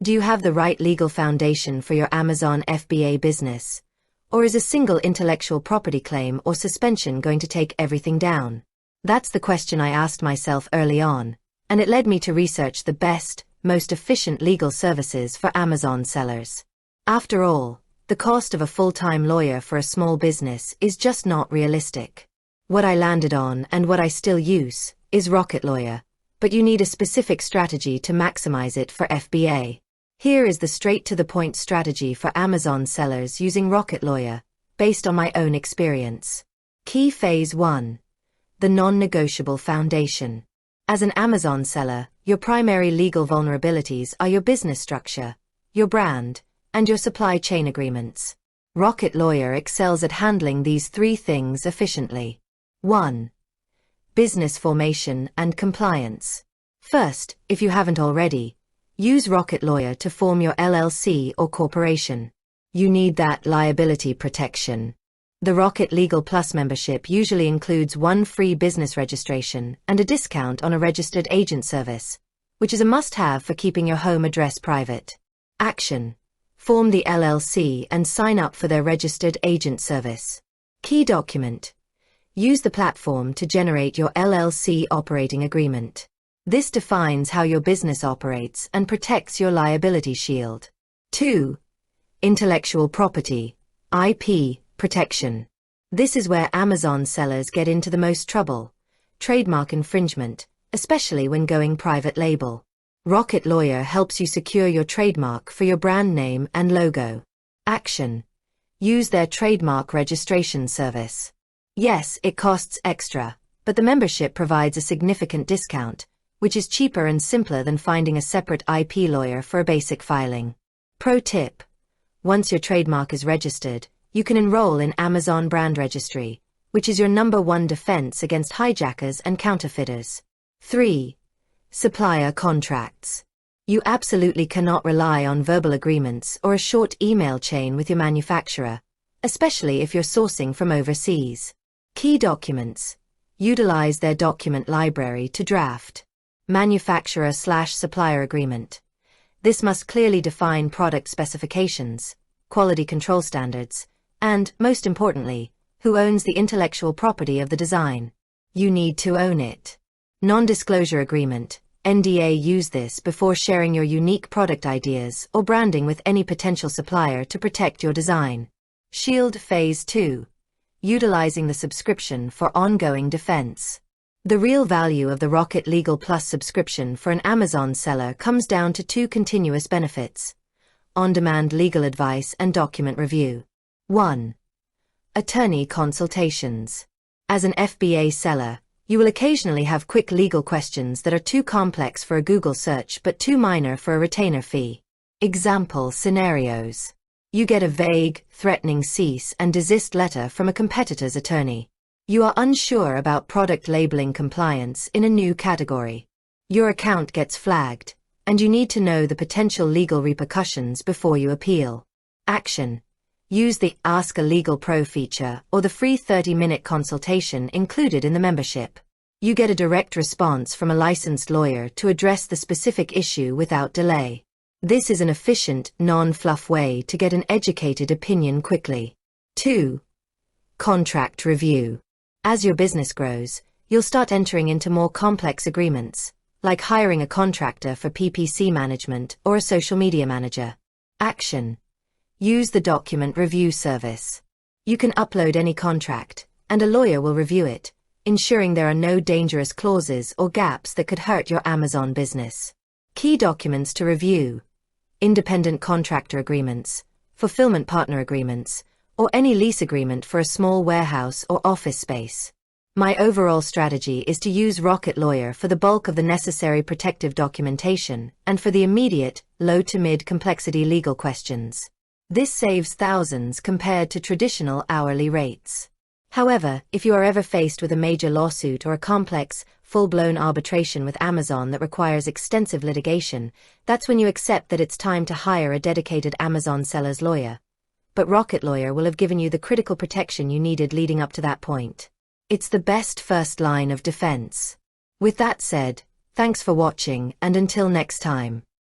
Do you have the right legal foundation for your Amazon FBA business? Or is a single intellectual property claim or suspension going to take everything down? That's the question I asked myself early on, and it led me to research the best, most efficient legal services for Amazon sellers. After all, the cost of a full-time lawyer for a small business is just not realistic. What I landed on, and what I still use, is Rocket Lawyer, but you need a specific strategy to maximize it for FBA. Here is the straight-to-the-point strategy for Amazon sellers using Rocket Lawyer, based on my own experience. Key Phase 1. The non-negotiable foundation. As an Amazon seller, your primary legal vulnerabilities are your business structure, your brand, and your supply chain agreements. Rocket Lawyer excels at handling these three things efficiently. 1. Business formation and compliance. First, if you haven't already, use Rocket Lawyer to form your LLC or corporation. You need that liability protection. The Rocket Legal Plus membership usually includes one free business registration and a discount on a registered agent service, which is a must-have for keeping your home address private. Action. Form the LLC and sign up for their registered agent service. Key document. Use the platform to generate your LLC operating agreement. This defines how your business operates and protects your liability shield. 2. Intellectual property, IP, protection. This is where Amazon sellers get into the most trouble. Trademark infringement, especially when going private label. Rocket Lawyer helps you secure your trademark for your brand name and logo. Action. Use their trademark registration service. Yes, it costs extra, but the membership provides a significant discount, which is cheaper and simpler than finding a separate IP lawyer for a basic filing. Pro tip. Once your trademark is registered, you can enroll in Amazon Brand Registry, which is your #1 defense against hijackers and counterfeiters. 3. Supplier contracts. You absolutely cannot rely on verbal agreements or a short email chain with your manufacturer, especially if you're sourcing from overseas. Key documents. Utilize their document library to draft. Manufacturer/supplier agreement. This must clearly define product specifications, quality control standards, and, most importantly, who owns the intellectual property of the design. You need to own it. Non-disclosure agreement, NDA. Use this before sharing your unique product ideas or branding with any potential supplier to protect your design. Shield Phase 2. Utilizing the subscription for ongoing defense. The real value of the Rocket Legal Plus subscription for an Amazon seller comes down to two continuous benefits: on-demand legal advice and document review. 1. Attorney consultations. As an FBA seller, you will occasionally have quick legal questions that are too complex for a Google search but too minor for a retainer fee. Example scenarios. You get a vague, threatening cease and desist letter from a competitor's attorney. You are unsure about product labeling compliance in a new category. Your account gets flagged, and you need to know the potential legal repercussions before you appeal. Action. Use the Ask a Legal Pro feature or the free 30-minute consultation included in the membership. You get a direct response from a licensed lawyer to address the specific issue without delay. This is an efficient, non-fluff way to get an educated opinion quickly. 2. Contract review. As your business grows, you'll start entering into more complex agreements, like hiring a contractor for PPC management or a social media manager. Action. Use the document review service. You can upload any contract, and a lawyer will review it, ensuring there are no dangerous clauses or gaps that could hurt your Amazon business. Key documents to review: independent contractor agreements, fulfillment partner agreements, or any lease agreement for a small warehouse or office space. My overall strategy is to use Rocket Lawyer for the bulk of the necessary protective documentation and for the immediate, low to mid complexity legal questions. This saves thousands compared to traditional hourly rates. However, if you are ever faced with a major lawsuit or a complex, full-blown arbitration with Amazon that requires extensive litigation, that's when you accept that it's time to hire a dedicated Amazon seller's lawyer. But Rocket Lawyer will have given you the critical protection you needed leading up to that point. It's the best first line of defense. With that said, thanks for watching, and until next time.